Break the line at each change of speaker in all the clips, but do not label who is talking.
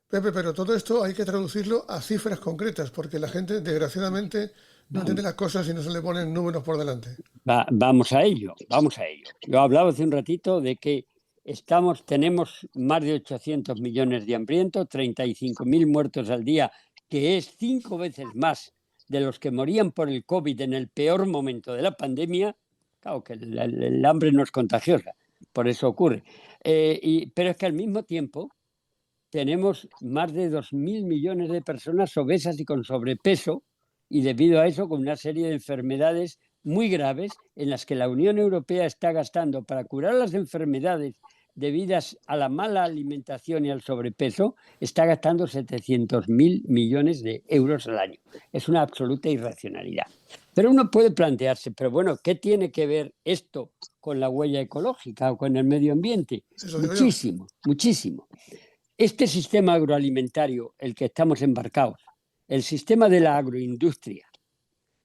Pepe, pero todo esto hay que traducirlo a cifras concretas, porque la gente, desgraciadamente, no entiende las cosas y no se le ponen números por delante.
Vamos a ello, vamos a ello. Yo hablaba hace un ratito de que tenemos más de 800 millones de hambrientos, 35.000 muertos al día, que es 5 veces más de los que morían por el COVID en el peor momento de la pandemia. Claro que el hambre no es contagiosa, por eso ocurre. Pero es que al mismo tiempo tenemos más de 2.000 millones de personas obesas y con sobrepeso, y debido a eso con una serie de enfermedades muy graves en las que la Unión Europea está gastando para curar las enfermedades debidas a la mala alimentación y al sobrepeso, está gastando 700.000 millones de euros al año. Es una absoluta irracionalidad. Pero uno puede plantearse, pero bueno, ¿qué tiene que ver esto con la huella ecológica o con el medio ambiente?
Eso digo yo.
Muchísimo, muchísimo. Este sistema agroalimentario, el que estamos embarcados, el sistema de la agroindustria,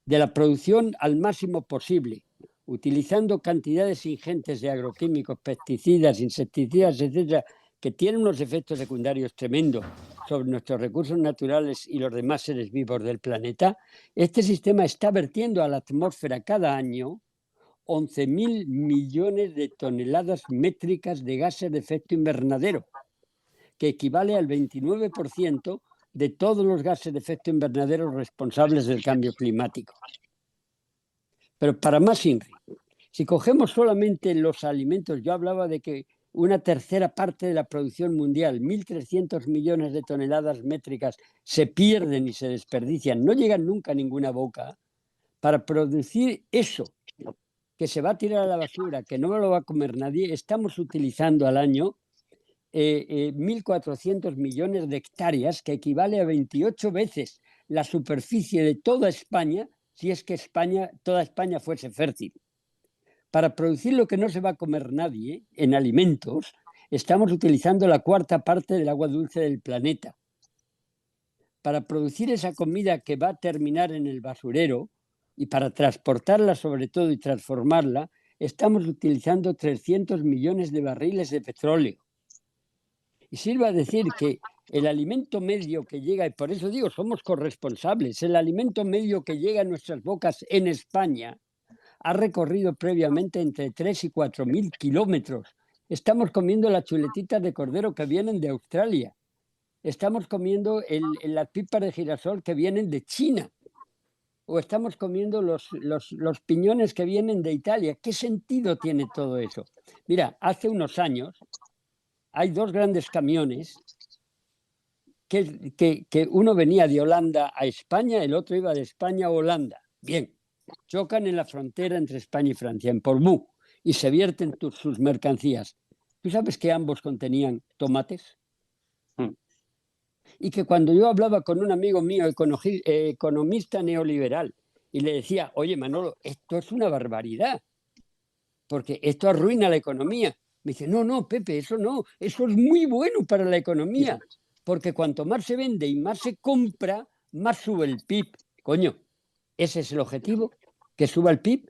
de la producción al máximo posible, utilizando cantidades ingentes de agroquímicos, pesticidas, insecticidas, etcétera, que tienen unos efectos secundarios tremendos sobre nuestros recursos naturales y los demás seres vivos del planeta, este sistema está vertiendo a la atmósfera cada año 11.000 millones de toneladas métricas de gases de efecto invernadero, que equivale al 29% de todos los gases de efecto invernadero responsables del cambio climático. Pero para más, Inri, si cogemos solamente los alimentos, yo hablaba de que una tercera parte de la producción mundial, 1.300 millones de toneladas métricas, se pierden y se desperdician, no llegan nunca a ninguna boca. Para producir eso, que se va a tirar a la basura, que no lo va a comer nadie, estamos utilizando al año 1.400 millones de hectáreas, que equivale a 28 veces la superficie de toda España, si es que toda España fuese fértil. Para producir lo que no se va a comer nadie en alimentos, estamos utilizando la cuarta parte del agua dulce del planeta. Para producir esa comida que va a terminar en el basurero y para transportarla sobre todo y transformarla, estamos utilizando 300 millones de barriles de petróleo. Y sirva a decir que el alimento medio que llega, y por eso digo, somos corresponsables, el alimento medio que llega a nuestras bocas en España ha recorrido previamente entre 3 y 4.000 kilómetros. Estamos comiendo las chuletitas de cordero que vienen de Australia. Estamos comiendo las pipas de girasol que vienen de China. O estamos comiendo los piñones que vienen de Italia. ¿Qué sentido tiene todo eso? Mira, hace unos años hay dos grandes camiones que uno venía de Holanda a España, el otro iba de España a Holanda. Bien, chocan en la frontera entre España y Francia, en Portbou, y se vierten sus mercancías. ¿Tú sabes que ambos contenían tomates? Y que cuando yo hablaba con un amigo mío, economista neoliberal, y le decía, oye Manolo, esto es una barbaridad, porque esto arruina la economía. Me dice, no, no, Pepe, eso no, eso es muy bueno para la economía, porque cuanto más se vende y más se compra, más sube el PIB. Coño, ese es el objetivo, que suba el PIB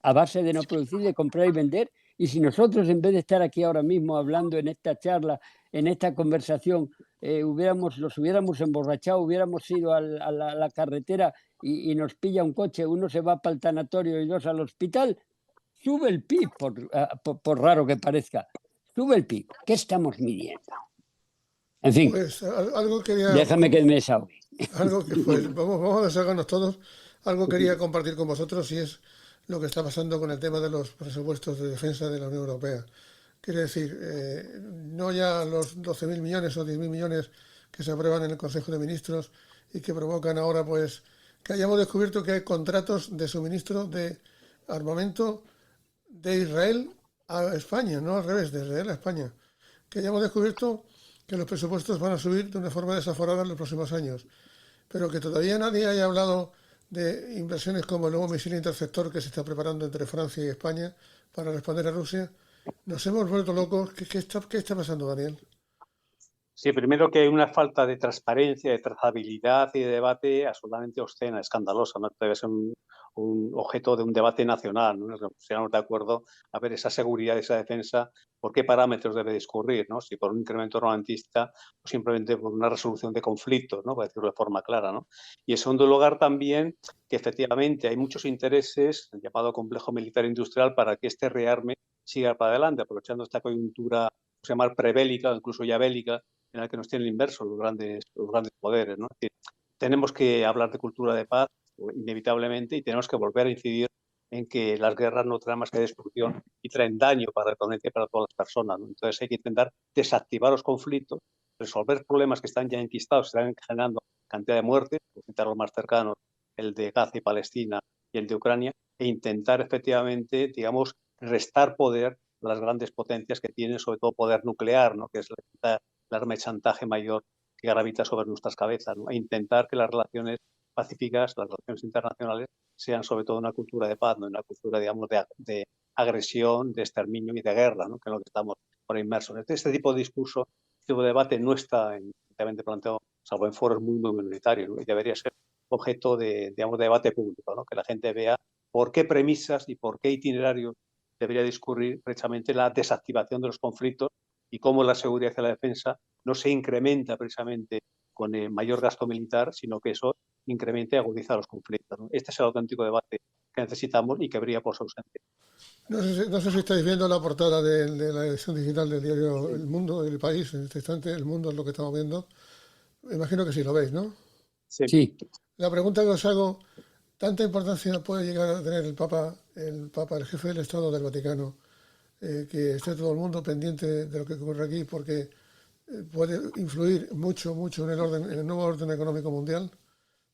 a base de no producir, de comprar y vender. Y si nosotros, en vez de estar aquí ahora mismo hablando en esta charla, en esta conversación, nos hubiéramos emborrachado, hubiéramos ido a la carretera y nos pilla un coche, uno se va para el tanatorio y dos al hospital, sube el PIB, por raro que parezca. Sube el PIB. ¿Qué estamos midiendo? En fin,
Pues algo quería,
déjame que me desahogue.
algo que pues vamos a desahogarnos todos. Algo quería compartir con vosotros y es lo que está pasando con el tema de los presupuestos de defensa de la Unión Europea. Quiere decir, no ya los 12.000 millones o 10.000 millones que se aprueban en el Consejo de Ministros y que provocan ahora pues que hayamos descubierto que hay contratos de suministro de armamento de Israel a España, no al revés, de Israel a España. Que hayamos descubierto que los presupuestos van a subir de una forma desaforada en los próximos años, pero que todavía nadie haya hablado de inversiones como el nuevo misil interceptor que se está preparando entre Francia y España para responder a Rusia. Nos hemos vuelto locos. ¿Qué está pasando, Daniel?
Sí, primero que hay una falta de transparencia, de trazabilidad y de debate absolutamente obscena, escandalosa, ¿no? Debe ser un objeto de un debate nacional, ¿no? Si estamos de acuerdo a ver esa seguridad, esa defensa, por qué parámetros debe discurrir, ¿no? Si por un incremento armamentista o simplemente por una resolución de conflictos, ¿no? Para decirlo de forma clara, ¿no? Y en segundo lugar también que efectivamente hay muchos intereses, el llamado complejo militar industrial, para que este rearme siga para adelante, aprovechando esta coyuntura, se llama prebélica o incluso ya bélica, en la que nos tienen inversos los grandes poderes, ¿no? Es decir, tenemos que hablar de cultura de paz inevitablemente y tenemos que volver a incidir en que las guerras no traen más que destrucción y traen daño para la planeta y para todas las personas, ¿no? Entonces hay que intentar desactivar los conflictos, resolver problemas que están ya enquistados, están generando cantidad de muertes, por citar los más cercanos, el de Gaza y Palestina y el de Ucrania, e intentar efectivamente, digamos, restar poder a las grandes potencias que tienen, sobre todo poder nuclear, ¿no? Que es el arma de chantaje mayor que gravita sobre nuestras cabezas, ¿no? E intentar que las relaciones pacíficas, las relaciones internacionales, sean sobre todo una cultura de paz, no una cultura, digamos, de agresión, de exterminio y de guerra, ¿no? Que es lo que estamos por inmersos. Este tipo de discurso, este tipo de debate no está planteado, salvo en foros muy minoritarios, ¿no? Y debería ser objeto de, digamos, de debate público, ¿no? Que la gente vea por qué premisas y por qué itinerarios debería discurrir precisamente la desactivación de los conflictos y cómo la seguridad y la defensa no se incrementa precisamente con el mayor gasto militar, sino que eso incrementa y agudiza los conflictos, ¿no? Este es el auténtico debate que necesitamos y que brilla por su ausencia.
No sé si estáis viendo la portada de la edición digital del diario
Sí.
El Mundo, El País, en este instante. El Mundo es lo que estamos viendo. Me imagino que sí lo veis, ¿no?
Sí.
Sí.
La pregunta que os hago, ¿tanta importancia puede llegar a tener el jefe del Estado del Vaticano, que esté todo el mundo pendiente de lo que ocurre aquí, porque puede influir mucho, mucho en en el nuevo orden económico mundial?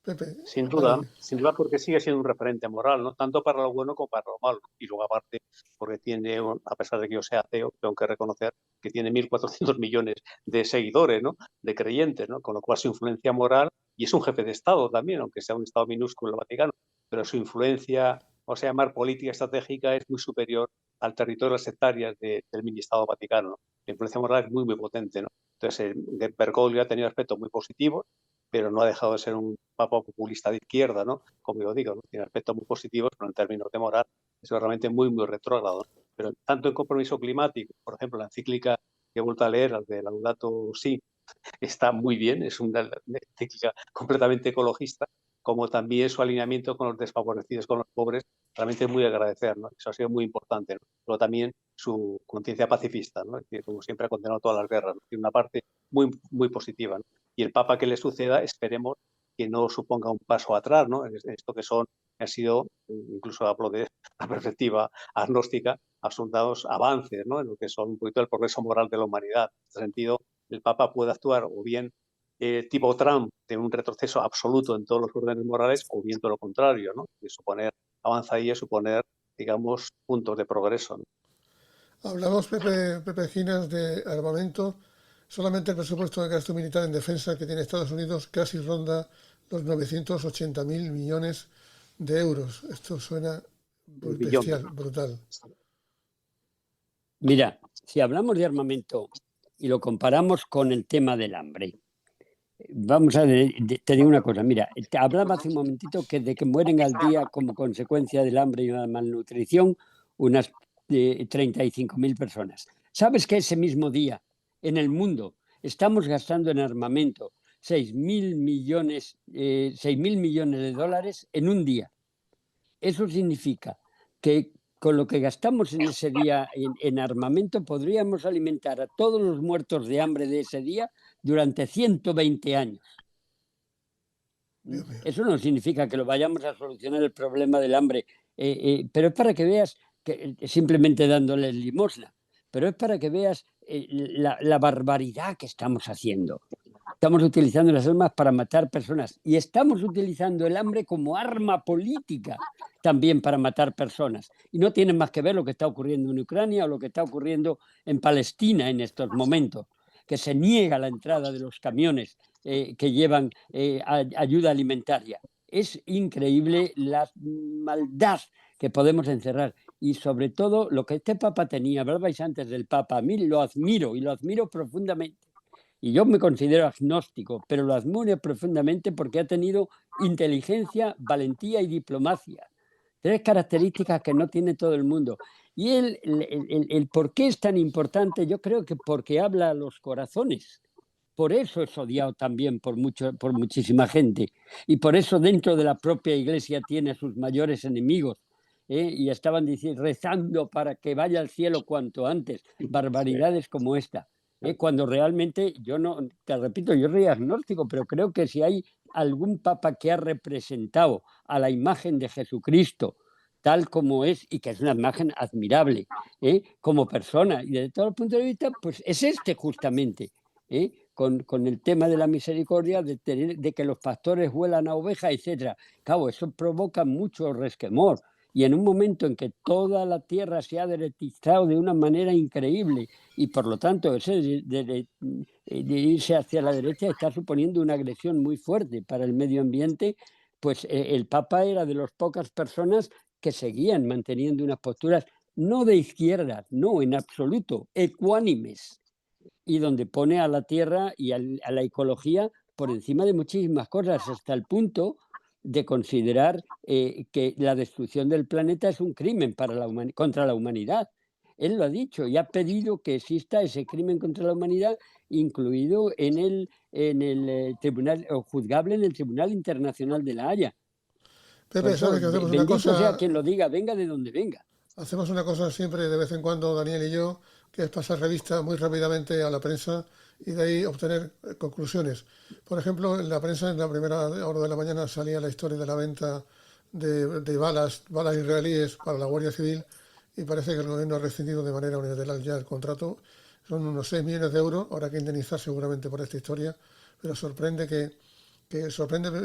Pepe,
Sin
para
duda,
ti.
sin duda porque sigue siendo un referente moral, ¿no? Tanto para lo bueno como para lo malo. Y luego aparte, porque tiene, a pesar de que yo sea ateo, tengo que reconocer que tiene 1.400 millones de seguidores, ¿no? De creyentes, ¿no? Con lo cual su influencia moral, y es un jefe de Estado también, aunque sea un Estado minúsculo el Vaticano, pero su influencia, o sea, llamar política estratégica, es muy superior al territorio de las hectáreas del mini Estado Vaticano, ¿no? La influencia moral es muy potente, ¿no? Entonces, Bergoglio ha tenido aspectos muy positivos, pero no ha dejado de ser un papa populista de izquierda, ¿no? Como yo digo, ¿no? Tiene aspectos muy positivos, pero en términos de moral es realmente muy retrógrado, ¿no? Pero tanto en compromiso climático, por ejemplo, la encíclica que he vuelto a leer, la de Laudato Si, está muy bien, es una encíclica completamente ecologista, como también su alineamiento con los desfavorecidos, con los pobres, realmente muy agradecer, ¿no? Eso ha sido muy importante, ¿no? Pero también su conciencia pacifista, ¿no? Es decir, como siempre ha condenado todas las guerras, ¿no? Tiene una parte muy positiva, ¿no? Y el Papa que le suceda, esperemos que no suponga un paso atrás, ¿no? Esto que ha sido, incluso hablo de la perspectiva agnóstica, absolutos avances, ¿no? En lo que son un poquito el progreso moral de la humanidad. En este sentido, el Papa puede actuar o bien tipo Trump, de un retroceso absoluto en todos los órdenes morales, o bien todo lo contrario, ¿no? De suponer avanzadilla, suponer, digamos, puntos de progreso, ¿no?
Hablamos, Pepe Ginas, de armamento. Solamente el presupuesto de gasto militar en defensa que tiene Estados Unidos casi ronda los 980.000 millones de euros. Esto suena
El billón.
bestial, brutal.
Mira, si hablamos de armamento y lo comparamos con el tema del hambre, vamos a ver, te digo una cosa, mira, te hablaba hace un momentito de que mueren al día como consecuencia del hambre y la malnutrición unas 35.000 personas. ¿Sabes que ese mismo día en el mundo estamos gastando en armamento 6.000 millones, 6.000 millones de dólares en un día? Eso significa que con lo que gastamos en ese día en armamento podríamos alimentar a todos los muertos de hambre de ese día durante 120 años.
Dios mío.
Eso no significa que lo vayamos a solucionar el problema del hambre, pero es para que veas, que simplemente dándoles limosna, pero es para que veas la barbaridad que estamos haciendo. Estamos utilizando las armas para matar personas y estamos utilizando el hambre como arma política también para matar personas. Y no tiene más que ver lo que está ocurriendo en Ucrania o lo que está ocurriendo en Palestina en estos momentos, que se niega la entrada de los camiones que llevan ayuda alimentaria. Es increíble la maldad que podemos encerrar. Y sobre todo lo que este Papa tenía, hablabais antes del Papa, a mí lo admiro y lo admiro profundamente. y yo me considero agnóstico, pero lo admiro profundamente porque ha tenido inteligencia, valentía y diplomacia. 3 características que no tiene todo el mundo. Y el por qué es tan importante, yo creo que porque habla a los corazones. Por eso es odiado también por muchísima gente. Y por eso dentro de la propia Iglesia tiene a sus mayores enemigos. Y estaban rezando para que vaya al cielo cuanto antes. Barbaridades como esta. Cuando realmente, yo no, te repito, yo soy agnóstico, pero creo que si hay algún papa que ha representado a la imagen de Jesucristo tal como es, y que es una imagen admirable, como persona, y desde todo el punto de vista, pues es este justamente, con el tema de la misericordia, de que los pastores huelan a ovejas, etcétera. Claro, eso provoca mucho resquemor. Y en un momento en que toda la tierra se ha deretizado de una manera increíble y por lo tanto ese de irse hacia la derecha está suponiendo una agresión muy fuerte para el medio ambiente, pues el Papa era de las pocas personas que seguían manteniendo unas posturas no de izquierda, no en absoluto, ecuánimes, y donde pone a la tierra y a la ecología por encima de muchísimas cosas, hasta el punto de considerar que la destrucción del planeta es un crimen contra la humanidad. Él lo ha dicho y ha pedido que exista ese crimen contra la humanidad incluido en el tribunal, o juzgable en el Tribunal Internacional de la Haya. Por
Pepe,
eso,
sabes que hacemos una
bendito sea
cosa,
quien lo diga, venga de donde venga.
hacemos una cosa siempre de vez en cuando, Daniel y yo, que es pasar revista muy rápidamente a la prensa y de ahí obtener conclusiones. Por ejemplo, en la prensa, en la primera hora de la mañana, salía la historia de la venta de balas israelíes para la Guardia Civil, y parece que el gobierno ha rescindido de manera unilateral ya el contrato. Son unos 6 millones de euros, habrá que indemnizar seguramente por esta historia, pero sorprende,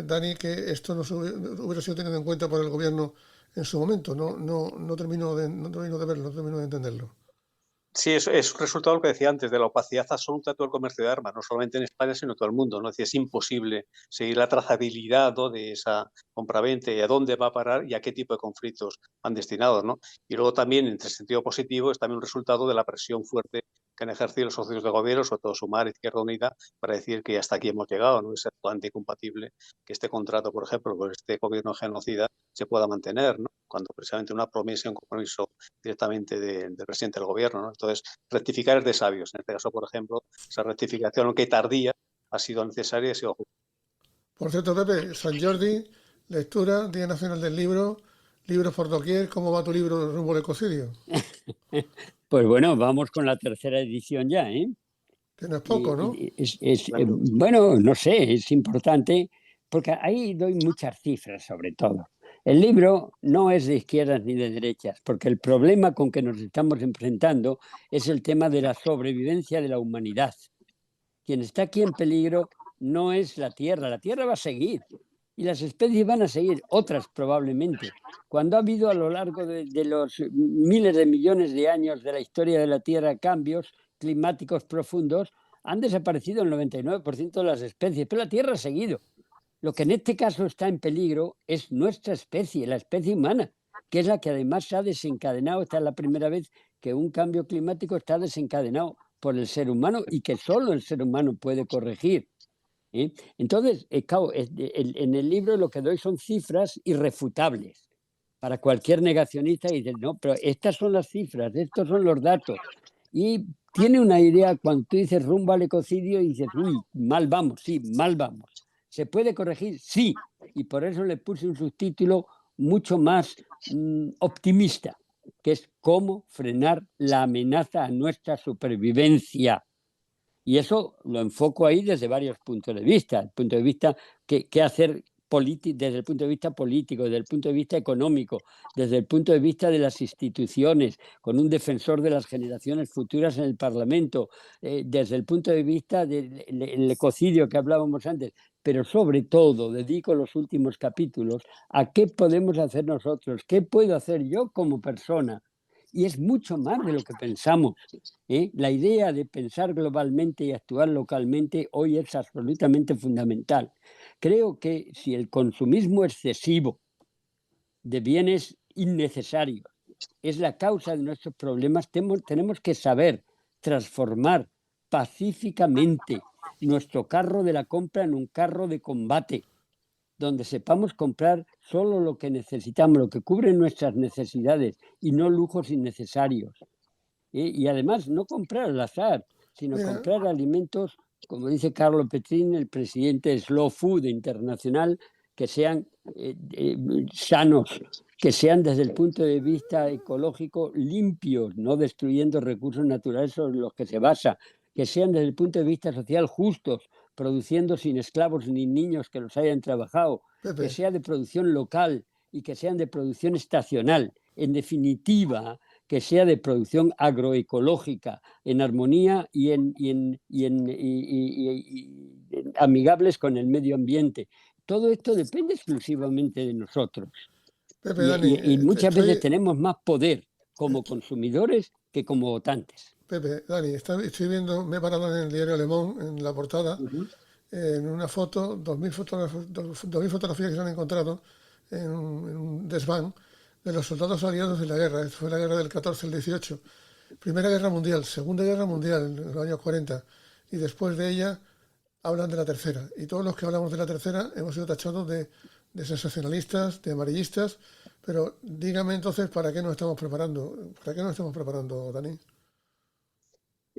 Dani, que esto no hubiera sido tenido en cuenta por el gobierno en su momento. No termino de verlo, no termino de entenderlo.
Sí, es un resultado de lo que decía antes, de la opacidad absoluta de todo el comercio de armas, no solamente en España, sino en todo el mundo, ¿no? Es decir, es imposible seguir la trazabilidad, ¿no?, de esa compraventa y a dónde va a parar y a qué tipo de conflictos van destinados, ¿no? Y luego también, en el sentido positivo, es también un resultado de la presión fuerte que han ejercido los socios de gobierno, sobre todo Sumar, Izquierda Unida, para decir que hasta aquí hemos llegado, ¿no? Es totalmente incompatible que este contrato, por ejemplo, con este gobierno genocida se pueda mantener, ¿no?, cuando precisamente una promesa y un compromiso directamente del presidente del gobierno, ¿no? Entonces, rectificar es de sabios. En este caso, por ejemplo, esa rectificación, aunque tardía, ha sido necesaria y ha sido justa.
Por cierto, Pepe, San Jordi, lectura, Día Nacional del Libro, libros por doquier. ¿Cómo va tu libro Rumbo al Ecocidio?
Pues bueno, vamos con la tercera edición ya, ¿eh?
Que no es poco, ¿no?
Bueno, no sé, es importante porque ahí doy muchas cifras sobre todo. El libro no es de izquierdas ni de derechas, porque el problema con que nos estamos enfrentando es el tema de la sobrevivencia de la humanidad. Quien está aquí en peligro no es la Tierra va a seguir y las especies van a seguir, otras probablemente. Cuando ha habido a lo largo de los miles de millones de años de la historia de la Tierra cambios climáticos profundos, han desaparecido el 99% de las especies, pero la Tierra ha seguido. Lo que en este caso está en peligro es nuestra especie, la especie humana, que es la que además se ha desencadenado. Esta es la primera vez que un cambio climático está desencadenado por el ser humano y que solo el ser humano puede corregir. Entonces, claro, en el libro lo que doy son cifras irrefutables para cualquier negacionista y dice, no, pero estas son las cifras, estos son los datos. Y tiene una idea cuando tú dices rumbo al ecocidio y dices, uy, mal vamos, sí, mal vamos. ¿Se puede corregir? Sí. Y por eso le puse un subtítulo mucho más optimista, que es cómo frenar la amenaza a nuestra supervivencia. Y eso lo enfoco ahí desde varios puntos de vista. El punto de vista qué hacer desde el punto de vista político, desde el punto de vista económico, desde el punto de vista de las instituciones, con un defensor de las generaciones futuras en el Parlamento, desde el punto de vista del ecocidio que hablábamos antes, pero sobre todo dedico los últimos capítulos a qué podemos hacer nosotros, qué puedo hacer yo como persona. Y es mucho más de lo que pensamos. La idea de pensar globalmente y actuar localmente hoy es absolutamente fundamental. Creo que si el consumismo excesivo de bienes innecesarios es la causa de nuestros problemas, tenemos que saber transformar pacíficamente nuestro carro de la compra en un carro de combate, donde sepamos comprar solo lo que necesitamos, lo que cubre nuestras necesidades y no lujos innecesarios. Y además no comprar al azar, sino
Mira,
comprar alimentos, como dice Carlo Petrin, el presidente de Slow Food Internacional, que sean sanos, que sean desde el punto de vista ecológico limpios, no destruyendo recursos naturales sobre los que se basa, que sean desde el punto de vista social justos, produciendo sin esclavos ni niños que los hayan trabajado, que
Pepe,
sea de producción local y que sean de producción estacional. En definitiva, que sea de producción agroecológica, en armonía y amigables con el medio ambiente. Todo esto depende exclusivamente de nosotros.
Pepe, Dani,
Y muchas veces
estoy,
tenemos más poder como consumidores que como votantes.
Pepe, Dani, estoy viendo, me he parado en el diario Le Monde, en la portada, en una foto, 2000 fotografías que se han encontrado en un desván de los soldados aliados de la guerra. Esto fue la guerra del 14 al 18. Primera Guerra Mundial, Segunda Guerra Mundial, en los años 40. Y después de ella hablan de la tercera. Y todos los que hablamos de la tercera hemos sido tachados de sensacionalistas, de amarillistas. Pero dígame entonces, ¿para qué nos estamos preparando? ¿Para qué nos estamos preparando, Dani?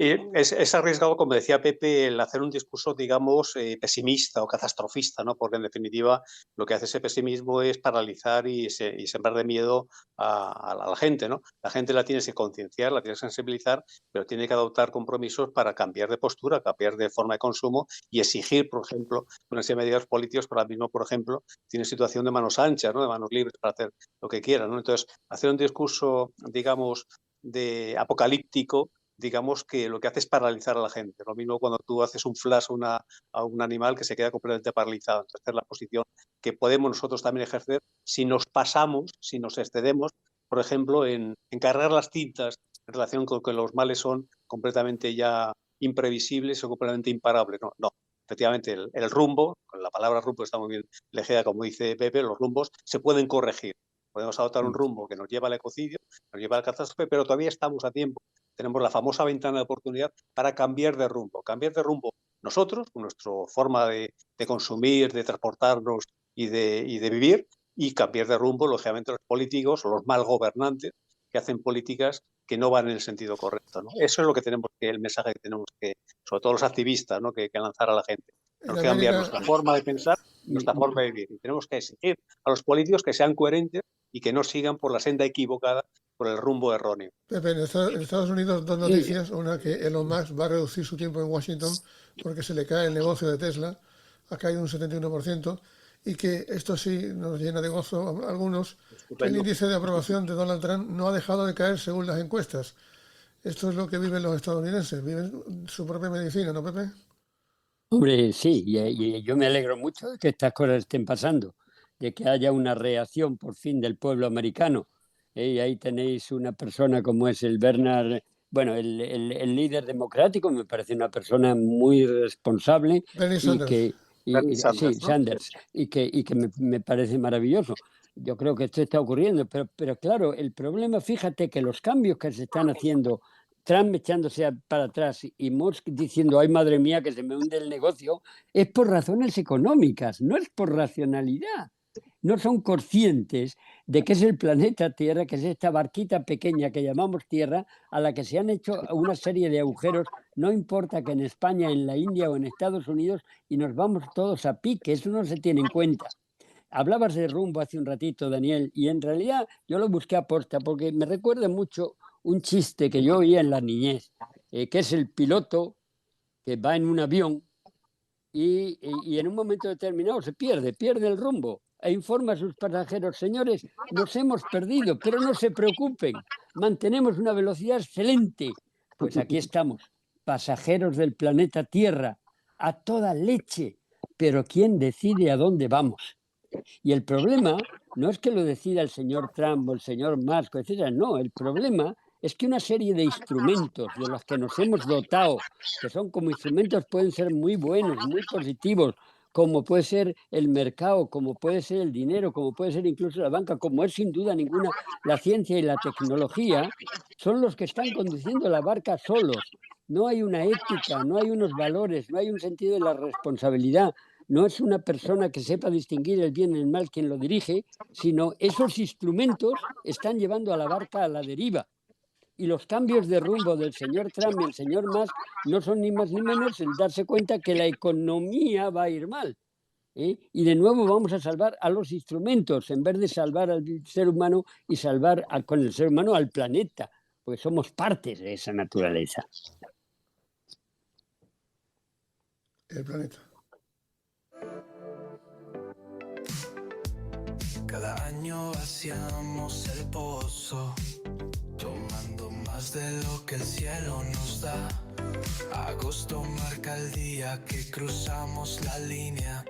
Es arriesgado, como decía Pepe, el hacer un discurso, digamos, pesimista o catastrofista, ¿no? Porque en definitiva lo que hace ese pesimismo es paralizar y sembrar de miedo a la gente, ¿no? La gente la tienes que concienciar, la tienes que sensibilizar, pero tiene que adoptar compromisos para cambiar de postura, cambiar de forma de consumo y exigir, por ejemplo, una serie de medidas políticos. Para el mismo, por ejemplo, tiene situación de manos anchas, ¿no? De manos libres para hacer lo que quieran, ¿no? Entonces, hacer un discurso, digamos, de apocalíptico, digamos que lo que hace es paralizar a la gente. Lo mismo cuando tú haces un flash a un animal que se queda completamente paralizado. Entonces, esta es la posición que podemos nosotros también ejercer si nos pasamos, si nos excedemos, por ejemplo, en cargar las tintas en relación con que los males son completamente ya imprevisibles o completamente imparables. No, no. Efectivamente, el rumbo, con la palabra rumbo está muy bien elegida, como dice Pepe, los rumbos se pueden corregir. Podemos adoptar un rumbo que nos lleva al ecocidio, nos lleva a la catástrofe, pero todavía estamos a tiempo. Tenemos la famosa ventana de oportunidad para cambiar de rumbo. Cambiar de rumbo nosotros, con nuestra forma de consumir, de transportarnos y de vivir, y cambiar de rumbo, lógicamente, los políticos o los mal gobernantes que hacen políticas que no van en el sentido correcto, ¿no? Eso es lo que tenemos que, el mensaje que tenemos que, sobre todo los activistas, ¿no? que lanzar a la gente. Tenemos que cambiar nuestra forma de pensar, nuestra forma de vivir. Y tenemos que exigir a los políticos que sean coherentes y que no sigan por la senda equivocada, por el rumbo erróneo.
Pepe, en Estados Unidos dos noticias. Una, que Elon Musk va a reducir su tiempo en Washington porque se le cae el negocio de Tesla, ha caído un 71%, y que esto sí nos llena de gozo a algunos, que el índice de aprobación de Donald Trump no ha dejado de caer según las encuestas. Esto es lo que viven los estadounidenses, viven su propia medicina, ¿no, Pepe?
Hombre, sí, y yo me alegro mucho de que estas cosas estén pasando, de que haya una reacción por fin del pueblo americano. Y ahí tenéis una persona como es el Bernard, bueno, el líder democrático, me parece una persona muy responsable
Bernie
y
Sanders.
que,
Bernie
sí,
Sanders, ¿no?
Sanders, y que me parece maravilloso. Yo creo que esto está ocurriendo, pero claro, el problema, fíjate que los cambios que se están haciendo, Trump echándose para atrás y Musk diciendo, ay madre mía, que se me hunde el negocio, es por razones económicas, no es por racionalidad. No son conscientes de que es el planeta Tierra, que es esta barquita pequeña que llamamos Tierra, a la que se han hecho una serie de agujeros, no importa que en España, en la India o en Estados Unidos, y nos vamos todos a pique, eso no se tiene en cuenta. Hablabas de rumbo hace un ratito, Daniel, y en realidad yo lo busqué a posta porque me recuerda mucho un chiste que yo oía en la niñez, que es el piloto que va en un avión y en un momento determinado se pierde el rumbo e informa a sus pasajeros, señores, nos hemos perdido, pero no se preocupen, mantenemos una velocidad excelente. Pues aquí estamos, pasajeros del planeta Tierra, a toda leche, pero ¿quién decide a dónde vamos? Y el problema no es que lo decida el señor Trump o el señor Musk, etcétera. No, el problema es que una serie de instrumentos de los que nos hemos dotado, que son como instrumentos, pueden ser muy buenos, muy positivos, como puede ser el mercado, como puede ser el dinero, como puede ser incluso la banca, como es sin duda ninguna la ciencia y la tecnología, son los que están conduciendo la barca solos. no hay una ética, no hay unos valores, no hay un sentido de la responsabilidad. No es una persona que sepa distinguir el bien y el mal quien lo dirige, sino esos instrumentos están llevando a la barca a la deriva. Y los cambios de rumbo del señor Trump y el señor Musk no son ni más ni menos el darse cuenta que la economía va a ir mal. Y de nuevo vamos a salvar a los instrumentos en vez de salvar al ser humano y salvar con el ser humano al planeta, porque somos partes de esa naturaleza.
El planeta.
Cada año vaciamos el pozo, tomando más de lo que el cielo nos da. Agosto marca el día que cruzamos la línea,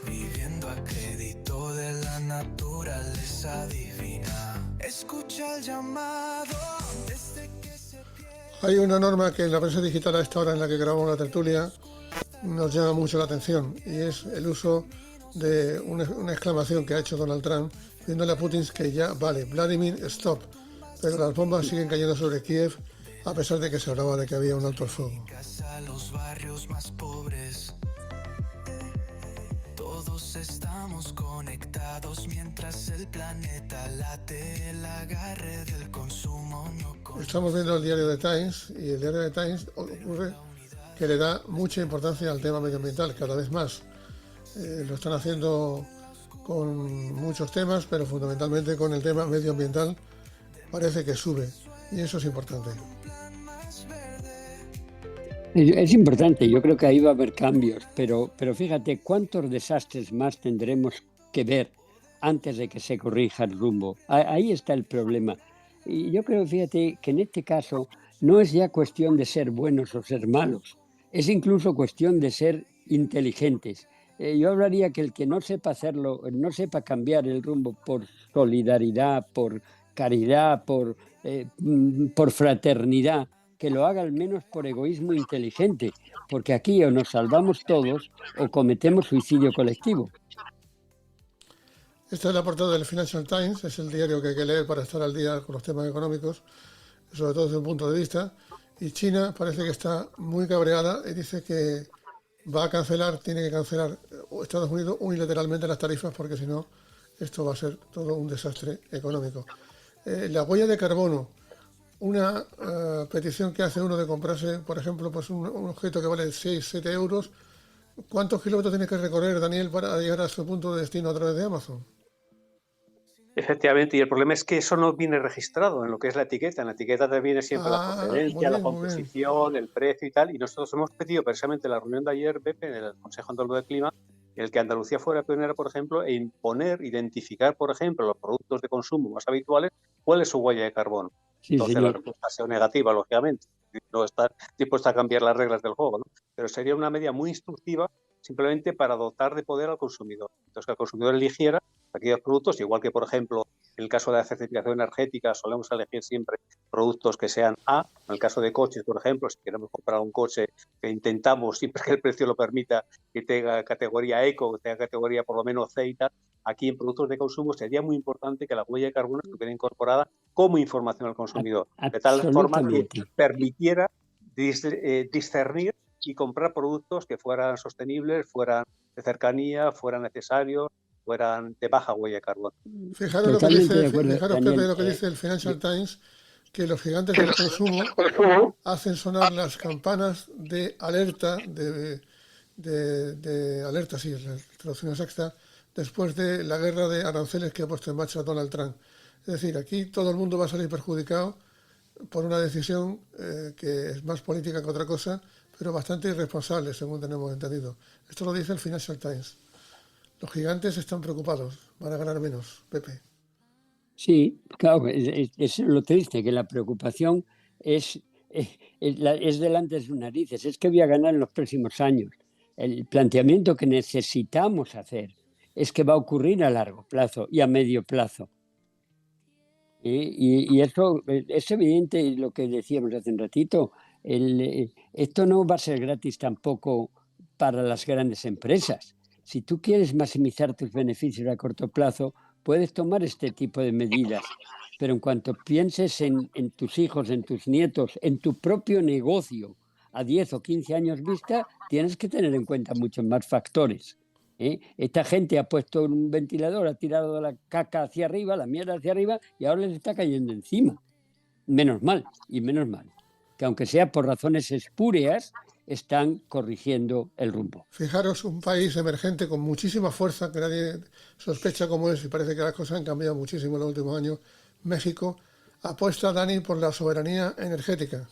viviendo a crédito de la naturaleza divina. Escucha el llamado desde que se pierde.
Hay una norma que en la prensa digital a esta hora en la que grabamos la tertulia nos llama mucho la atención, y es el uso de una exclamación que ha hecho Donald Trump diciéndole a Putin que ya vale, Vladimir, stop, pero las bombas siguen cayendo sobre Kiev a pesar de que se hablaba de que había un alto el fuego.
Los barrios más pobres, todos estamos conectados mientras el planeta late, el agarre del consumo no.
Estamos viendo el diario The Times, y el diario The Times ocurre que le da mucha importancia al tema medioambiental, cada vez más. Lo están haciendo con muchos temas, pero fundamentalmente con el tema medioambiental parece que sube, y eso es importante.
Es importante, yo creo que ahí va a haber cambios, pero fíjate cuántos desastres más tendremos que ver antes de que se corrija el rumbo. Ahí está el problema. Y yo creo, fíjate, que en este caso no es ya cuestión de ser buenos o ser malos, es incluso cuestión de ser inteligentes. Yo hablaría que el que no sepa hacerlo, no sepa cambiar el rumbo por solidaridad, por caridad, por fraternidad, que lo haga al menos por egoísmo inteligente, porque aquí o nos salvamos todos o cometemos suicidio colectivo.
Esta es la portada del Financial Times, es el diario que hay que leer para estar al día con los temas económicos, sobre todo desde un punto de vista, y China parece que está muy cabreada y dice que va a cancelar, tiene que cancelar Estados Unidos unilateralmente las tarifas, porque si no, esto va a ser todo un desastre económico. La huella de carbono, una petición que hace uno de comprarse, por ejemplo, pues un objeto que vale 6-7 euros. ¿Cuántos kilómetros tiene que recorrer, Daniel, para llegar a su punto de destino a través de Amazon?
Efectivamente, y el problema es que eso no viene registrado en lo que es la etiqueta. En la etiqueta te viene siempre la procedencia, la composición, el precio y tal. Y nosotros hemos pedido precisamente en la reunión de ayer, Pepe, en el Consejo Andaluz del Clima, el que Andalucía fuera pionera, por ejemplo, e imponer, identificar, por ejemplo, los productos de consumo más habituales, cuál es su huella de carbono.
Sí,
entonces
señor.
la respuesta ha sido negativa, lógicamente. No estar dispuesta a cambiar las reglas del juego, ¿no? Pero sería una medida muy instructiva simplemente para dotar de poder al consumidor. Entonces, que el consumidor eligiera aquellos productos, igual que, por ejemplo, en el caso de la certificación energética, solemos elegir siempre productos que sean A. En el caso de coches, por ejemplo, si queremos comprar un coche, que intentamos, siempre que el precio lo permita, que tenga categoría eco, que tenga categoría por lo menos C y tal. Aquí en productos de consumo sería muy importante que la huella de carbono estuviera incorporada como información al consumidor, de tal forma que permitiera discernir y comprar productos que fueran sostenibles, fueran de cercanía, fueran necesarios, fueran de baja huella de carbono.
Fijaros, lo que dice, Pepe, lo que dice el Financial Times, que los gigantes del consumo hacen sonar las campanas de alerta, de alerta, sí, la traducción exacta, después de la guerra de aranceles que ha puesto en marcha Donald Trump. Es decir, aquí todo el mundo va a salir perjudicado por una decisión que es más política que otra cosa, pero bastante irresponsable, según tenemos entendido. Esto lo dice el Financial Times. Los gigantes están preocupados, van a ganar menos, Pepe.
Sí, claro, es lo triste, que la preocupación es delante de sus narices, es que voy a ganar en los próximos años. El planteamiento que necesitamos hacer es que va a ocurrir a largo plazo y a medio plazo. Y eso es evidente, lo que decíamos hace un ratito, esto no va a ser gratis tampoco para las grandes empresas. Si tú quieres maximizar tus beneficios a corto plazo, puedes tomar este tipo de medidas, pero en cuanto pienses en tus hijos, en tus nietos, en tu propio negocio, a 10 o 15 años vista, tienes que tener en cuenta muchos más factores. Esta gente ha puesto un ventilador, ha tirado la caca hacia arriba, la mierda hacia arriba, y ahora les está cayendo encima. Menos mal, que aunque sea por razones espúreas, están corrigiendo el rumbo.
Fijaros, un país emergente con muchísima fuerza, que nadie sospecha cómo es, y parece que las cosas han cambiado muchísimo en los últimos años. México apuesta, Dani, por la soberanía energética.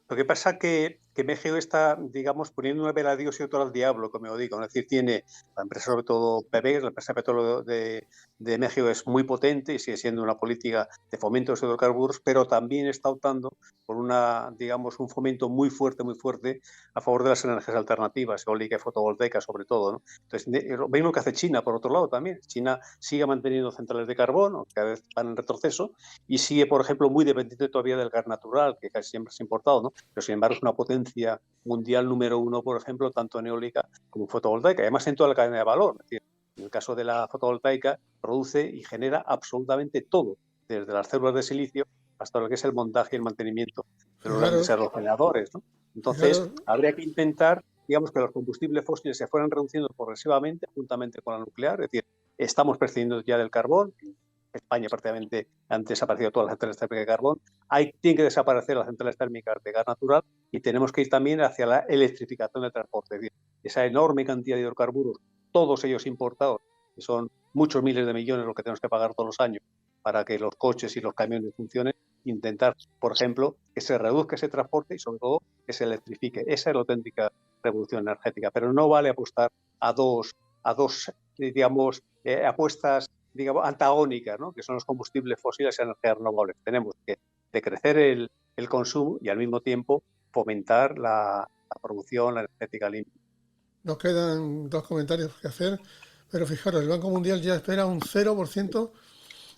Lo que pasa que México está, digamos, poniendo una vela a Dios y otra al diablo, como yo digo. Es decir, tiene la empresa, sobre todo PBX, la empresa de petróleo de México es muy potente y sigue siendo una política de fomento de los hidrocarburos, pero también está optando por un fomento muy fuerte a favor de las energías alternativas, eólica y fotovoltaica sobre todo, ¿no? Entonces, lo mismo que hace China, por otro lado también. China sigue manteniendo centrales de carbón, cada vez van en retroceso, y sigue, por ejemplo, muy dependiente todavía del gas natural, que casi siempre es importado, ¿no? Pero sin embargo es una potencia mundial número 1, por ejemplo, tanto en eólica como en fotovoltaica, además en toda la cadena de valor. Es decir, en el caso de la fotovoltaica, produce y genera absolutamente todo, desde las células de silicio hasta lo que es el montaje y el mantenimiento de los grandes aerogeneradores, ¿no? Entonces, habría que intentar, digamos, que los combustibles fósiles se fueran reduciendo progresivamente, juntamente con la nuclear. Es decir, estamos prescindiendo ya del carbón. España prácticamente han desaparecido todas las centrales térmicas de carbón. Tienen que desaparecer las centrales térmicas de gas natural y tenemos que ir también hacia la electrificación del transporte. Es decir, esa enorme cantidad de hidrocarburos, todos ellos importados, que son muchos miles de millones lo que tenemos que pagar todos los años para que los coches y los camiones funcionen, intentar, por ejemplo, que se reduzca ese transporte y sobre todo que se electrifique. Esa es la auténtica revolución energética, pero no vale apostar a dos digamos, apuestas, digamos, antagónicas, ¿no? Que son los combustibles fósiles y energías renovables. Tenemos que decrecer el consumo y al mismo tiempo fomentar la producción, la energética limpia.
Nos quedan 2 comentarios que hacer, pero fijaros, el Banco Mundial ya espera un 0%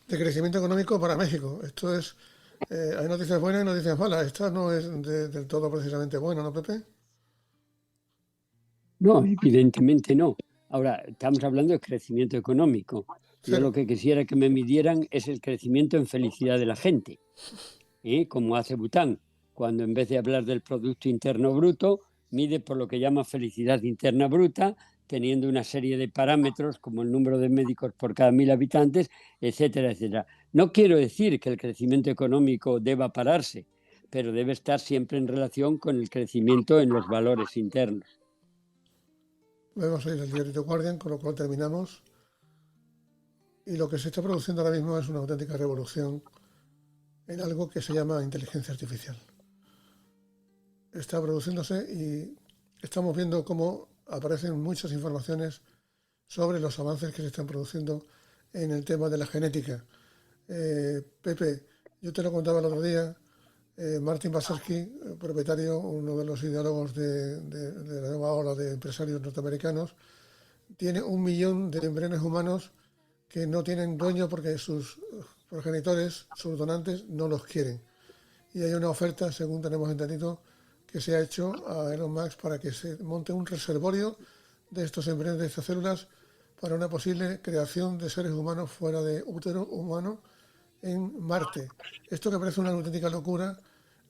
de crecimiento económico para México. Esto es, hay noticias buenas y noticias malas. Esta no es del todo precisamente buena, ¿no, Pepe?
No, evidentemente no. Ahora, estamos hablando de crecimiento económico. Yo lo que quisiera que me midieran es el crecimiento en felicidad de la gente, como hace Bután, cuando en vez de hablar del Producto Interno Bruto, mide por lo que llama felicidad interna bruta, teniendo una serie de parámetros como el número de médicos por cada 1000 habitantes, etcétera, etcétera. No quiero decir que el crecimiento económico deba pararse, pero debe estar siempre en relación con el crecimiento en los valores internos.
Vemos ahí el diario The Guardian, con lo cual terminamos. Y lo que se está produciendo ahora mismo es una auténtica revolución en algo que se llama inteligencia artificial. Está produciéndose y estamos viendo cómo aparecen muchas informaciones sobre los avances que se están produciendo en el tema de la genética. Pepe, yo te lo contaba el otro día, Martin Basarsky, propietario, uno de los ideólogos de la nueva ola de empresarios norteamericanos, tiene 1 millón de embriones humanos que no tienen dueño porque sus progenitores, sus donantes, no los quieren. Y hay una oferta, según tenemos entendido, que se ha hecho a Elon Musk para que se monte un reservorio de estos embriones, de estas células, para una posible creación de seres humanos fuera de útero humano en Marte. Esto que parece una auténtica locura,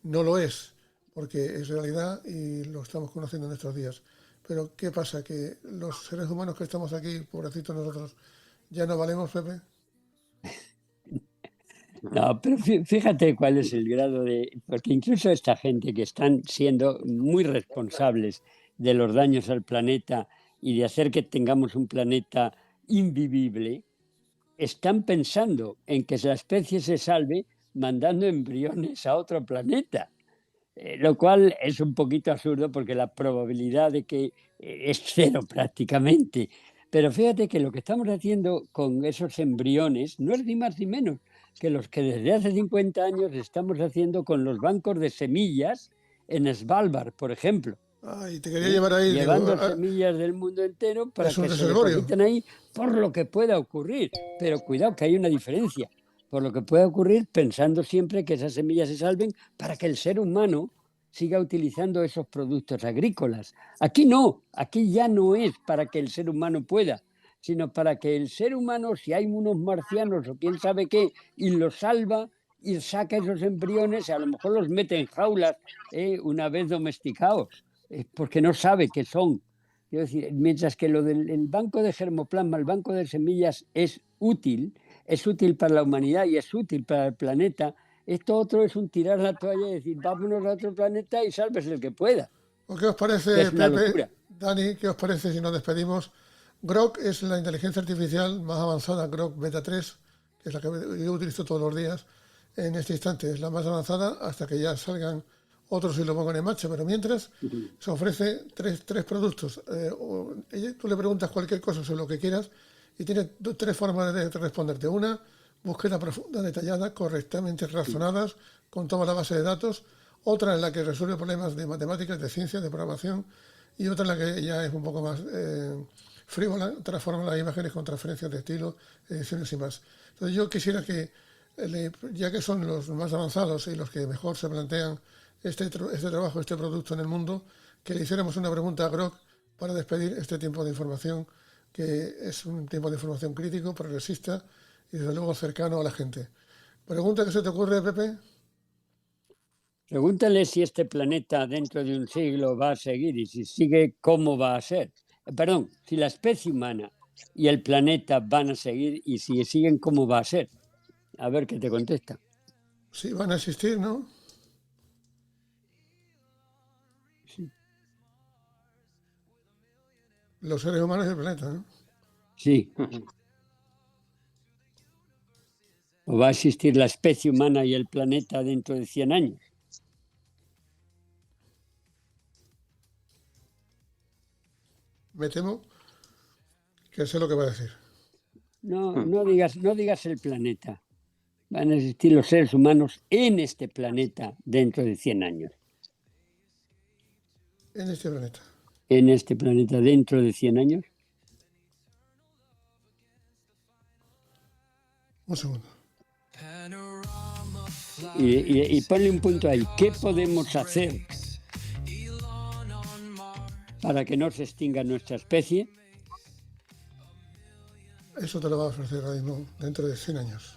no lo es, porque es realidad y lo estamos conociendo en estos días. Pero ¿qué pasa? ¿Que los seres humanos que estamos aquí, pobrecitos nosotros, ya no valemos, Pepe?
No, pero fíjate cuál es el grado de... Porque incluso esta gente que están siendo muy responsables de los daños al planeta y de hacer que tengamos un planeta invivible, están pensando en que la especie se salve mandando embriones a otro planeta, lo cual es un poquito absurdo porque la probabilidad de que es cero prácticamente. Pero fíjate que lo que estamos haciendo con esos embriones no es ni más ni menos que los que desde hace 50 años estamos haciendo con los bancos de semillas en Svalbard, por ejemplo.
Y te quería llevar ahí.
Llevando semillas del mundo entero para que se depositen ahí por lo que pueda ocurrir. Pero cuidado, que hay una diferencia. Por lo que pueda ocurrir, pensando siempre que esas semillas se salven para que el ser humano siga utilizando esos productos agrícolas. Aquí no, aquí ya no es para que el ser humano pueda, sino para que el ser humano, si hay unos marcianos o quién sabe qué, y los salva y saca esos embriones, a lo mejor los mete en jaulas una vez domesticados, porque no sabe qué son. Quiero decir, mientras que lo del el banco de germoplasma, el banco de semillas es útil para la humanidad y es útil para el planeta, esto otro es un tirar la toalla y decir, vámonos a otro planeta y sálvese el que pueda.
¿O qué os
Que
parece,
es una
Pepe,
locura.
Dani, qué os parece si nos despedimos? Grok es la inteligencia artificial más avanzada, Grok Beta 3, que es la que yo utilizo todos los días. En este instante es la más avanzada hasta que ya salgan otros y lo pongan en marcha, pero mientras se ofrece tres productos. Tú le preguntas cualquier cosa sobre lo que quieras y tiene tres formas de responderte. Una, búsqueda profunda, detallada, correctamente razonadas, con toda la base de datos. Otra en la que resuelve problemas de matemáticas, de ciencia, de programación. Y otra en la que ya es un poco más frívola, transforma las imágenes con transferencias de estilo, ediciones y más. Entonces yo quisiera que, ya que son los más avanzados y los que mejor se plantean este trabajo, este producto en el mundo, que le hiciéramos una pregunta a Grok para despedir este tiempo de información, que es un tiempo de información crítico, progresista y desde luego cercano a la gente. ¿Pregunta que se te ocurre, Pepe?
Pregúntale si este planeta dentro de un siglo va a seguir y si sigue, ¿cómo va a ser? Perdón, si la especie humana y el planeta van a seguir y si siguen, ¿cómo va a ser? A ver qué te contesta.
Sí, van a existir, ¿no?
Sí.
Los seres humanos y el planeta, ¿no?
Sí. ¿O va a existir la especie humana y el planeta dentro de 100 años?
Me temo que sé lo que va a decir.
No digas el planeta. Van a existir los seres humanos en este planeta dentro de 100 años.
En este planeta.
En este planeta dentro de 100 años.
Un segundo.
Y ponle un punto ahí. ¿Qué podemos hacer para que no se extinga nuestra especie?
Eso te lo va a ofrecer ahora mismo, dentro de 100 años.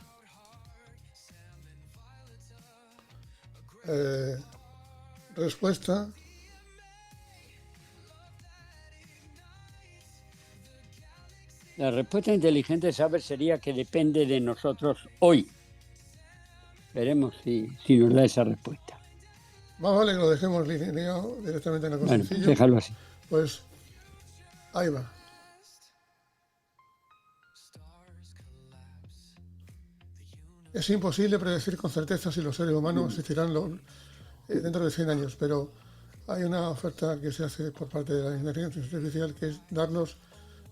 Respuesta.
La respuesta inteligente, ¿sabes? Sería que depende de nosotros hoy. Veremos si nos da esa respuesta.
Más vale que lo dejemos lineado directamente en el
Bueno,
concencillo.
déjalo así.
Pues ahí va. Es imposible predecir con certeza si los seres humanos existirán dentro de 100 años, pero hay una oferta que se hace por parte de la inteligencia artificial que es darnos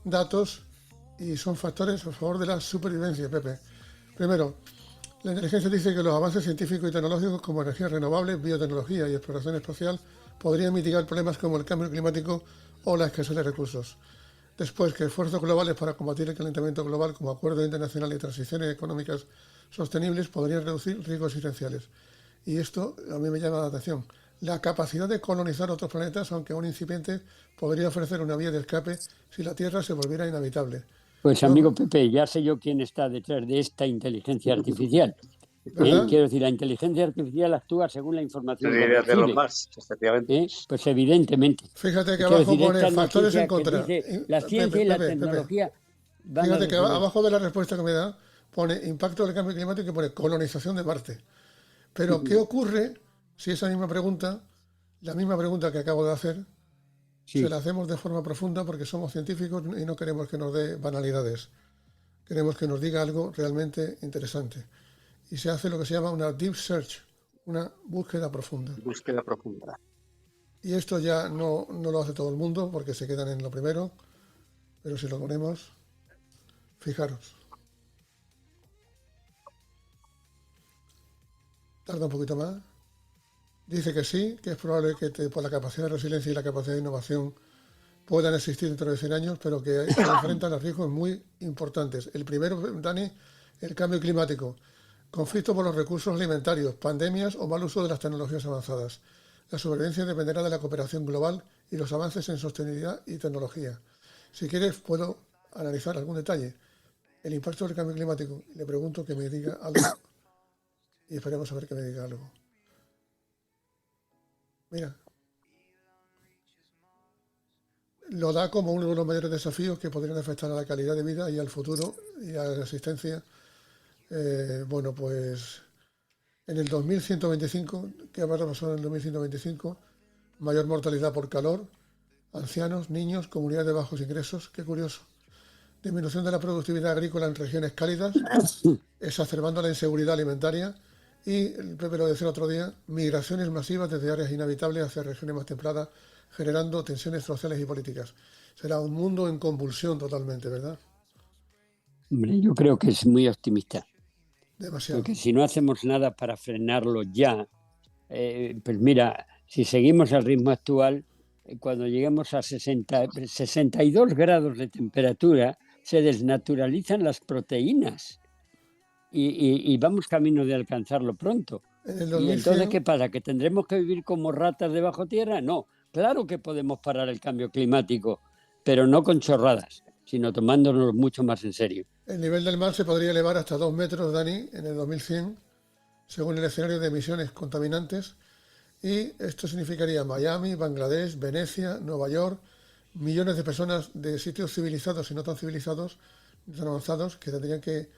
datos y son factores a favor de la supervivencia, Pepe. Primero, la inteligencia dice que los avances científicos y tecnológicos como energías renovables, biotecnología y exploración espacial podrían mitigar problemas como el cambio climático o la escasez de recursos. Después, que esfuerzos globales para combatir el calentamiento global como acuerdos internacionales y transiciones económicas sostenibles podrían reducir riesgos existenciales. Y esto a mí me llama la atención. La capacidad de colonizar otros planetas, aunque aún incipiente, podría ofrecer una vía de escape si la Tierra se volviera inhabitable.
Pues amigo Pepe, ya sé yo quién está detrás de esta inteligencia artificial. Quiero decir, la inteligencia artificial actúa según la información que
de
recibe.
los más, efectivamente.
Pues evidentemente.
Fíjate que abajo pone factores en contra.
Dice, la ciencia y la tecnología van
Fíjate
a
que abajo de la respuesta que me da pone impacto del cambio climático y pone colonización de Marte. Pero ¿qué ocurre si esa misma pregunta, la misma pregunta que acabo de hacer, se la hacemos de forma profunda porque somos científicos y no queremos que nos dé banalidades? Queremos que nos diga algo realmente interesante. Y se hace lo que se llama una deep search, una búsqueda profunda.
Búsqueda profunda.
Y esto ya no lo hace todo el mundo porque se quedan en lo primero, pero si lo ponemos, fijaros. Tarda un poquito más. Dice que sí, que es probable que por la capacidad de resiliencia y la capacidad de innovación puedan existir dentro de 100 años, pero que se enfrentan a riesgos muy importantes. El primero, Dani, el cambio climático, conflicto por los recursos alimentarios, pandemias o mal uso de las tecnologías avanzadas. La supervivencia dependerá de la cooperación global y los avances en sostenibilidad y tecnología. Si quieres, puedo analizar algún detalle. El impacto del cambio climático. Le pregunto que me diga algo. y esperemos a ver que me diga algo. Mira, lo da como uno de los mayores desafíos que podrían afectar a la calidad de vida y al futuro y a la existencia. Bueno, pues en el 2125, ¿qué habrá pasado en el 2125? Mayor mortalidad por calor, ancianos, niños, comunidades de bajos ingresos, qué curioso. Disminución de la productividad agrícola en regiones cálidas, exacerbando la inseguridad alimentaria y, el Pepe lo decía el otro día, migraciones masivas desde áreas inhabitables hacia regiones más templadas, generando tensiones sociales y políticas. Será un mundo en convulsión totalmente, ¿verdad?
Hombre, yo creo que es muy optimista.
Demasiado.
Porque si no hacemos nada para frenarlo ya, pues mira, si seguimos al ritmo actual, cuando lleguemos a 62 grados de temperatura, se desnaturalizan las proteínas y vamos camino de alcanzarlo pronto.
En el
¿Y entonces
2100,
qué pasa? ¿Que tendremos que vivir como ratas debajo tierra? No, claro que podemos parar el cambio climático, pero no con chorradas, sino tomándonos mucho más en serio.
el nivel del mar se podría elevar hasta 2 metros, Dani, en el 2100, según el escenario de emisiones contaminantes. Y esto significaría Miami, Bangladesh, Venecia, Nueva York, millones de personas de sitios civilizados y no tan civilizados, tan avanzados, que tendrían que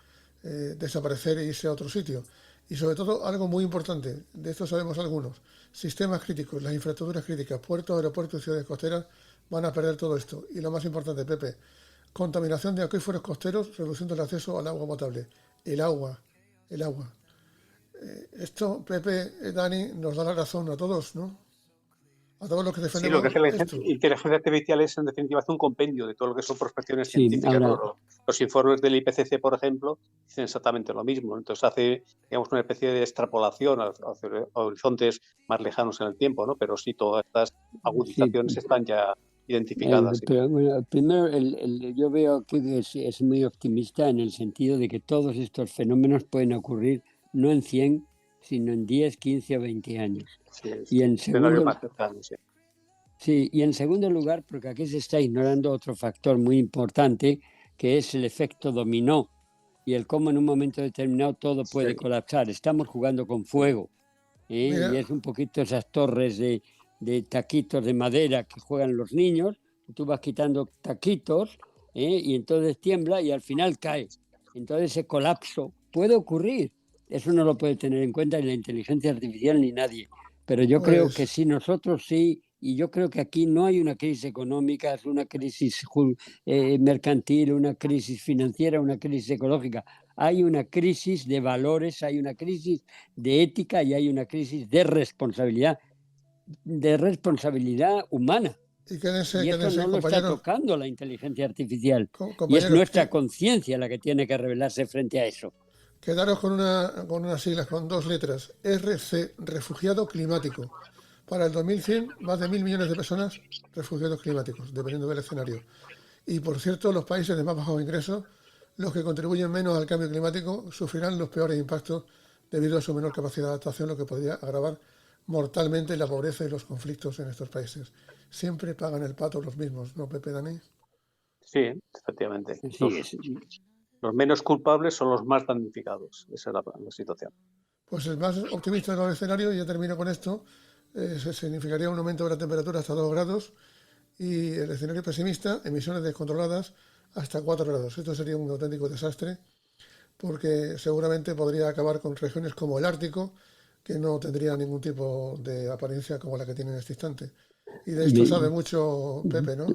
desaparecer e irse a otro sitio. Y sobre todo, algo muy importante, de esto sabemos algunos, sistemas críticos, las infraestructuras críticas, puertos, aeropuertos y ciudades costeras van a perder todo esto. Y lo más importante, Pepe, contaminación de acuíferos costeros, reduciendo el acceso al agua potable. El agua. Esto, Pepe, Dani, nos da la razón a todos, ¿no? A todos los que
Sí, lo
defendemos
que hace la
esto.
inteligencia artificial es, en definitiva, hacer un compendio de todo lo que son prospecciones
Sí,
científicas.
ahora,
Los informes del IPCC, por ejemplo, dicen exactamente lo mismo. Entonces hace, digamos, una especie de extrapolación hacia horizontes más lejanos en el tiempo, ¿no? Pero sí, todas estas
sí,
agudizaciones están ya identificadas. Sí.
pero bueno, primero yo veo que es muy optimista en el sentido de que todos estos fenómenos pueden ocurrir no en 100, sino en 10, 15 o 20 años.
Sí,
Y en
escenario
segundo,
más cercano, sí.
sí, y en segundo lugar, porque aquí se está ignorando otro factor muy importante, que es el efecto dominó y el cómo en un momento determinado todo puede
Sí.
colapsar. Estamos jugando con fuego, y
Mira,
es un poquito esas torres de taquitos de madera que juegan los niños, tú vas quitando taquitos, y entonces tiembla y al final cae. Entonces ese colapso puede ocurrir. Eso no lo puede tener en cuenta ni la inteligencia artificial ni nadie. Pero yo creo que
pues,
sí, nosotros sí, y yo creo que aquí no hay una crisis económica, es una crisis mercantil, una crisis financiera, una crisis ecológica. Hay una crisis de valores, hay una crisis de ética y hay una crisis de responsabilidad humana.
y quédense,
Y eso no lo está
compañeros,
tocando la inteligencia artificial. Y es
compañeros,
nuestra conciencia la que tiene que revelarse frente a eso.
quedaros con unas siglas, con 2 letras, RC, refugiado climático. Para el 2100, más de 1.000 millones de personas refugiados climáticos, dependiendo del escenario. Y por cierto, los países de más bajos ingresos, los que contribuyen menos al cambio climático, sufrirán los peores impactos debido a su menor capacidad de adaptación, lo que podría agravar mortalmente la pobreza y los conflictos en estos países. Siempre pagan el pato los mismos, ¿no, Pepe, Dani?
Sí, efectivamente.
Así es.
Los menos culpables son los más damnificados. Esa es la situación.
Pues el más optimista de los escenarios, y ya termino con esto, significaría un aumento de la temperatura hasta 2 grados y el escenario pesimista, emisiones descontroladas hasta 4 grados. Esto sería un auténtico desastre porque seguramente podría acabar con regiones como el Ártico, que no tendría ningún tipo de apariencia como la que tiene en este instante. Y de esto sabe mucho Pepe, ¿no?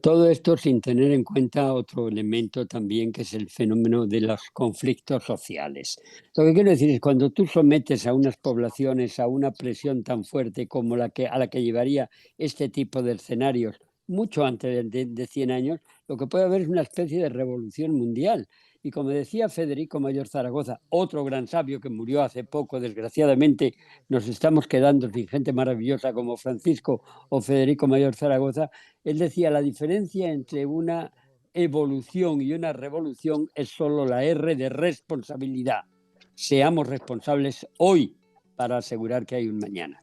Todo esto sin tener en cuenta otro elemento también, que es el fenómeno de los conflictos sociales. Lo que quiero decir es, cuando tú sometes a unas poblaciones a una presión tan fuerte como a la que llevaría este tipo de escenarios mucho antes de 100 años, lo que puede haber es una especie de revolución mundial. Y como decía Federico Mayor Zaragoza, otro gran sabio que murió hace poco, desgraciadamente, nos estamos quedando sin gente maravillosa como Francisco o Federico Mayor Zaragoza. Él decía, la diferencia entre una evolución y una revolución es solo la R de responsabilidad. Seamos responsables hoy para asegurar que hay un mañana.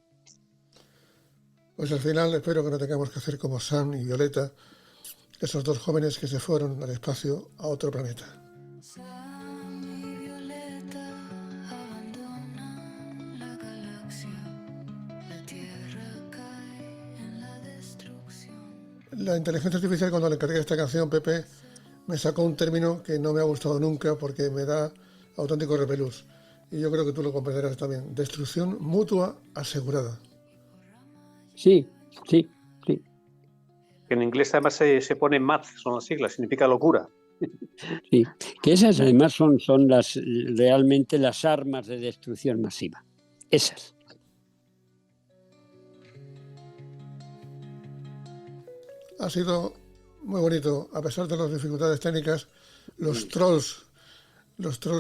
Pues al final espero que no tengamos que hacer como Sam y Violeta, esos 2 jóvenes que se fueron al espacio a otro planeta.
Sam y Violeta abandonan
la inteligencia artificial, cuando le encargué esta canción, Pepe, me sacó un término que no me ha gustado nunca porque me da auténtico repelús. Y yo creo que tú lo comprenderás también. Destrucción mutua asegurada.
Sí, sí, sí.
Que en inglés además se pone math, son las siglas, significa locura.
Sí, que esas además son realmente las armas de destrucción masiva. Esas.
Ha sido muy bonito, a pesar de las dificultades técnicas, los trolls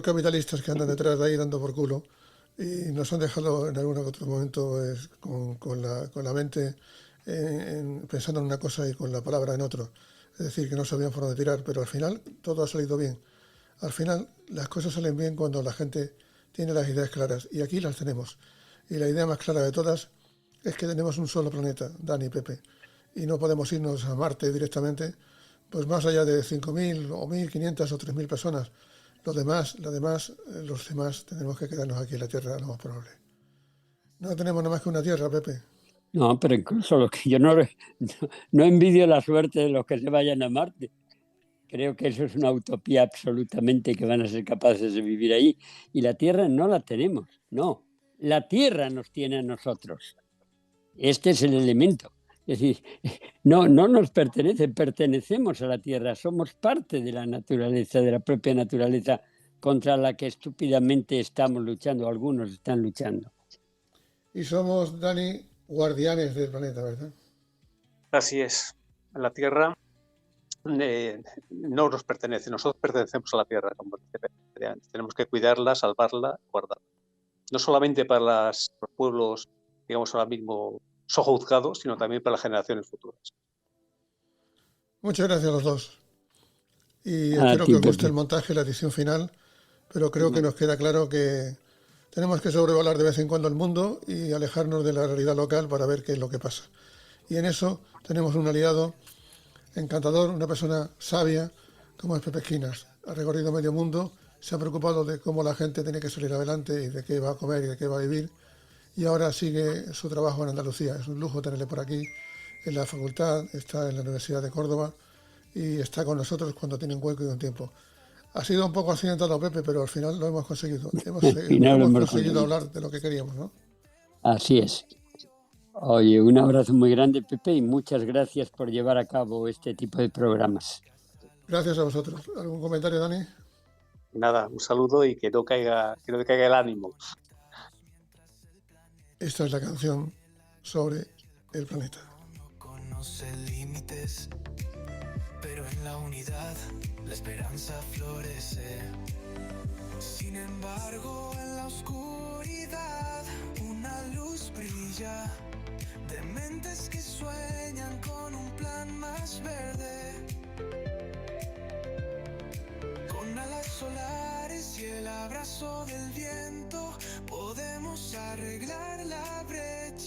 capitalistas que andan detrás de ahí dando por culo y nos han dejado en algún otro momento con la mente pensando en una cosa y con la palabra en otro. Es decir, que no sabían por dónde tirar, pero al final todo ha salido bien. Al final las cosas salen bien cuando la gente tiene las ideas claras y aquí las tenemos. Y la idea más clara de todas es que tenemos un solo planeta, Dani y Pepe, y no podemos irnos a Marte directamente, pues más allá de 5.000 o 1.500 o 3.000 personas. Los demás tenemos que quedarnos aquí en la Tierra, lo más probable. No tenemos nada más que una Tierra, Pepe.
No, pero incluso lo que yo no envidio la suerte de los que se vayan a Marte. Creo que eso es una utopía absolutamente, que van a ser capaces de vivir ahí. Y la Tierra no la tenemos, no. La Tierra nos tiene a nosotros. Este es el elemento. Es decir, no nos pertenece, pertenecemos a la Tierra, somos parte de la naturaleza, de la propia naturaleza contra la que estúpidamente estamos luchando, algunos están luchando.
Y somos, Dani, guardianes del planeta, ¿verdad?
Así es. La Tierra no nos pertenece, nosotros pertenecemos a la Tierra. Tenemos que cuidarla, salvarla, guardarla. No solamente para los pueblos, digamos, ahora mismo sojuzgados, sino también para las generaciones futuras.
Muchas gracias a los dos. Y espero que os guste el montaje, la edición final, pero creo que nos queda claro que tenemos que sobrevolar de vez en cuando el mundo y alejarnos de la realidad local para ver qué es lo que pasa. Y en eso tenemos un aliado encantador, una persona sabia, como es Pepe Esquinas. Ha recorrido medio mundo, se ha preocupado de cómo la gente tiene que salir adelante y de qué va a comer y de qué va a vivir. Y ahora sigue su trabajo en Andalucía. Es un lujo tenerle por aquí, en la facultad, está en la Universidad de Córdoba y está con nosotros cuando tiene un hueco y un tiempo. Ha sido un poco accidentado, Pepe, pero al final lo hemos conseguido. Hemos conseguido hablar de lo que queríamos, ¿no?
Así es. Oye, un abrazo muy grande, Pepe, y muchas gracias por llevar a cabo este tipo de programas.
Gracias a vosotros. ¿Algún comentario, Dani?
Nada, un saludo y que no caiga el ánimo.
Esta es la canción sobre el planeta.
No conoce límites, pero en la unidad la esperanza florece. Sin embargo, en la oscuridad una luz brilla, de mentes que sueñan con un plan más verde. Con alas solares y el abrazo del viento podemos arreglar la